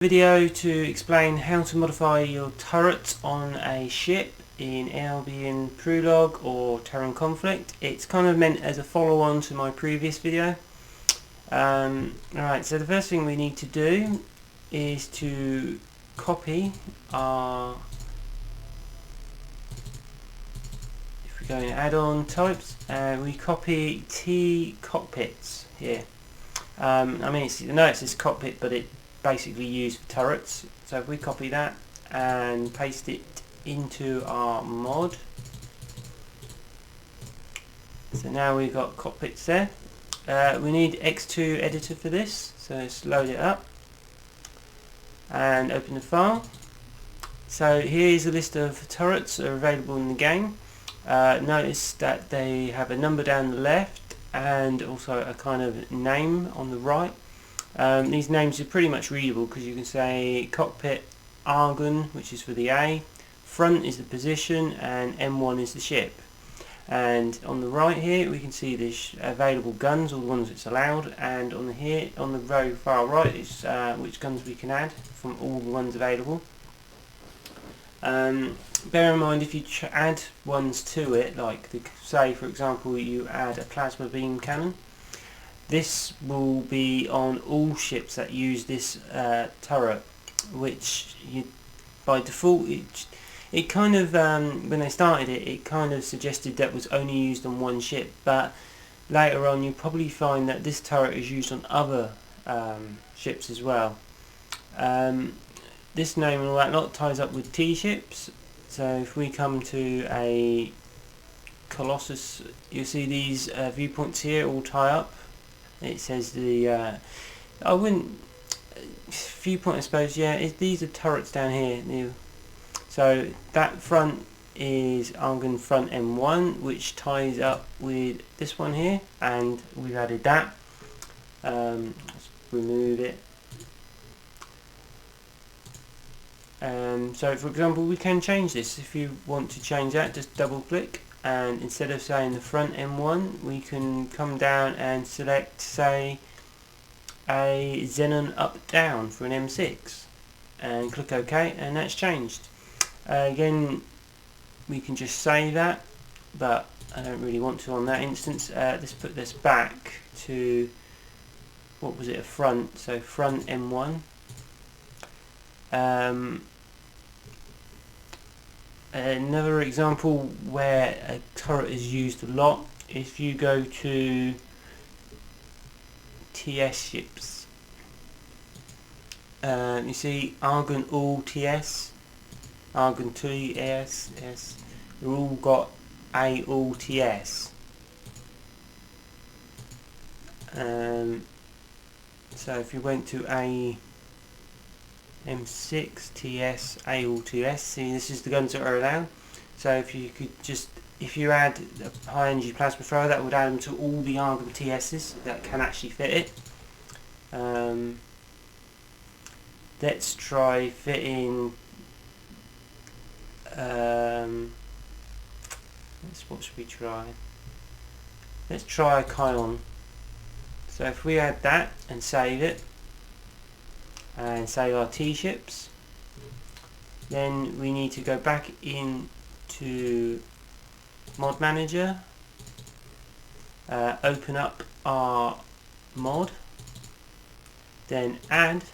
Video to explain how to modify your turret on a ship in Albion Prologue or Terran Conflict. It's kind of meant as a follow-on to my previous video. Alright, so the first thing we need to do is to copy our, if we go in add-on types, we copy T cockpits here. I mean, it says cockpit, but it basically used for turrets. So if we copy that and paste it into our mod, so now we've got cockpits there. We need X2 editor for this, so let's load it up and open the file. So here's a list of turrets that are available in the game. Notice that they have a number down the left and also a kind of name on the right. These names are pretty much readable because you can say cockpit Argon, which is for the A, front is the position, and M1 is the ship. And on the right here we can see the available guns, all the ones that's allowed, and on the row far right is which guns we can add from all the ones available. Bear in mind, if you add ones to it, like say for example you add a plasma beam cannon, this will be on all ships that use this turret, which by default it kind of, when they started it kind of suggested that was only used on one ship, but later on you'll probably find that this turret is used on other ships as well. This name and all that lot ties up with T ships, so if we come to a Colossus, you'll see these viewpoints here all tie up. It says the viewpoint, I suppose, yeah, these are turrets down here. So that front is Argon front M1, which ties up with this one here, and we've added that. Let's remove it. So for example, we can change this. If you want to change that, just double click, and instead of saying the front M1, we can come down and select, say, a Xenon up down for an M6 and click OK, and that's changed. Again, we can just say that, but I don't really want to on that instance. Let's put this back to, what was it, a front, so front M1. Another example where a turret is used a lot, if you go to TS ships, you see Argon all TS, Argon 2S, S, they've all got A all TS. So if you went to a M6 TS A all TS, see, this is the guns that are allowed. So if you could just, if you add a high energy plasma thrower, that would add them to all the Argon TS's that can actually fit it. Let's try fitting, what should we try? Let's try a Kion. So if we add that and save it, and save our T ships, then we need to go back into mod manager, open up our mod, then add,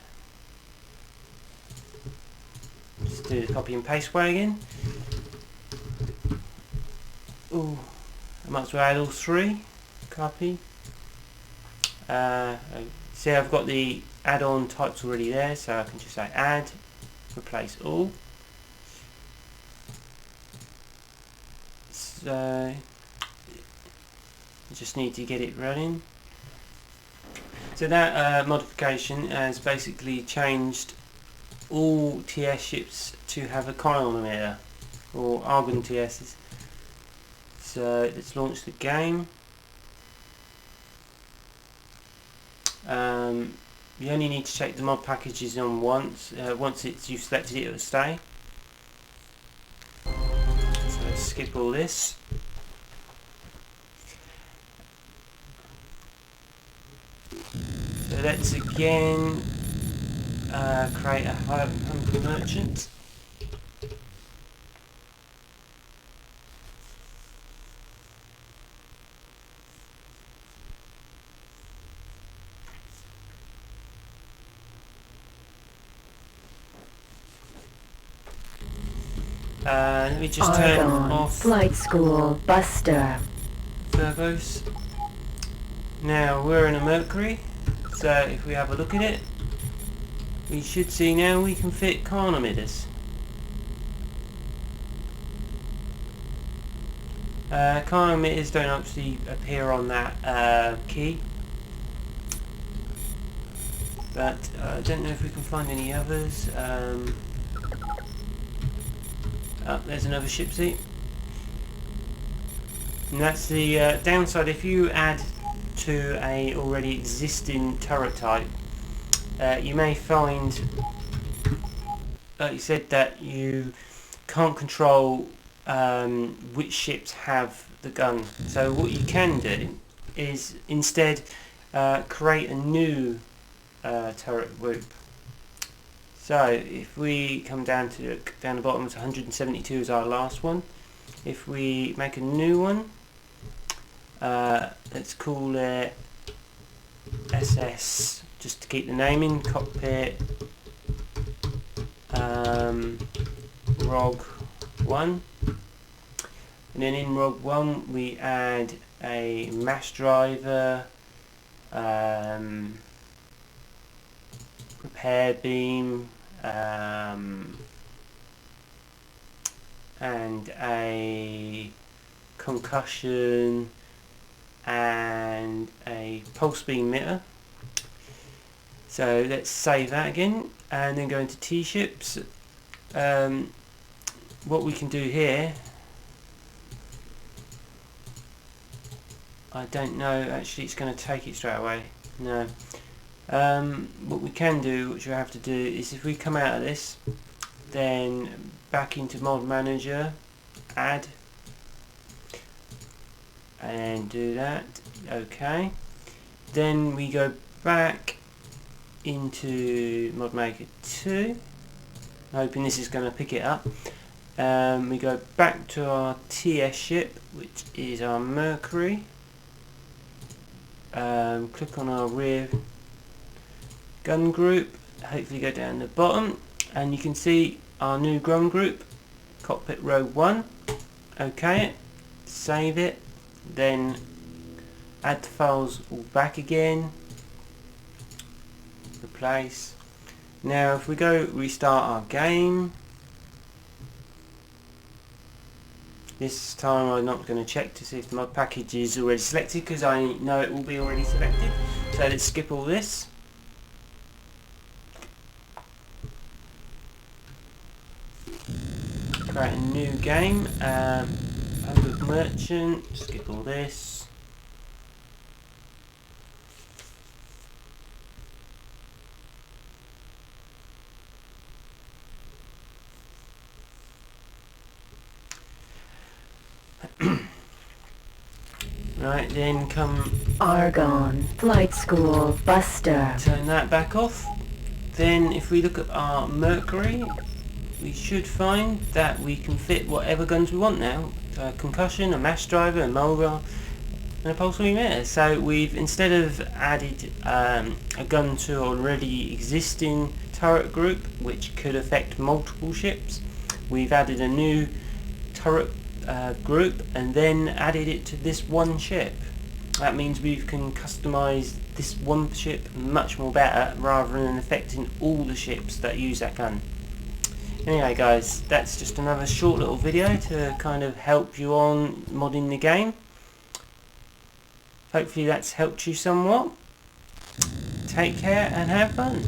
just do the copy and paste way again. Ooh, I might as well add all three, copy. See, I've got the add-on types already there, so I can just say add, replace all. So I just need to get it running. So that modification has basically changed all TS ships to have a Kion emitter, or Argon TS's. So let's launch the game. You only need to check the mod packages on once. Once you've selected it, it will stay. So let's skip all this. So let's again create a hungry merchant. Let me just turn off Flight School Buster turbos. Now we're in a Mercury, so if we have a look at it, we should see now we can fit car emitters. Car emitters don't actually appear on that key, but I don't know if we can find any others. Oh, there's another ship seat. And that's the downside. If you add to a already existing turret type, you may find, like you said, that you can't control which ships have the gun. So what you can do is instead create a new turret group. So if we come down to the bottom, it's 172 is our last one. If we make a new one, let's call it SS, just to keep the name in, cockpit ROG 1, and then in ROG 1 we add a mass driver, repair beam, and a concussion and a pulse beam emitter. So let's save that again and then go into T-ships. What we can do here, I don't know, actually it's going to take it straight away. No. What we can do, which we have to do, is if we come out of this, then back into mod manager, add, and do that. Okay, then we go back into mod maker 2, hoping this is going to pick it up. We go back to our TS ship, which is our Mercury. Click on our rear gun group, hopefully go down the bottom, and you can see our new gun group, cockpit row 1. Okay, save it, then add the files all back again, replace. Now if we go restart our game, this time I'm not going to check to see if the mod package is already selected, because I know it will be already selected. So let's skip all this. Create a new game, Hungry Merchant, skip all this. Right, then come Argon Flight School Buster. Turn that back off. Then if we look at our Mercury, we should find that we can fit whatever guns we want now. A concussion, a mass driver, a mobile, and a pulse emitter. So we've, instead of added a gun to an already existing turret group, which could affect multiple ships, we've added a new turret group and then added it to this one ship. That means we can customize this one ship much more better, rather than affecting all the ships that use that gun. Anyway guys, that's just another short little video to kind of help you on modding the game. Hopefully that's helped you somewhat. Take care and have fun.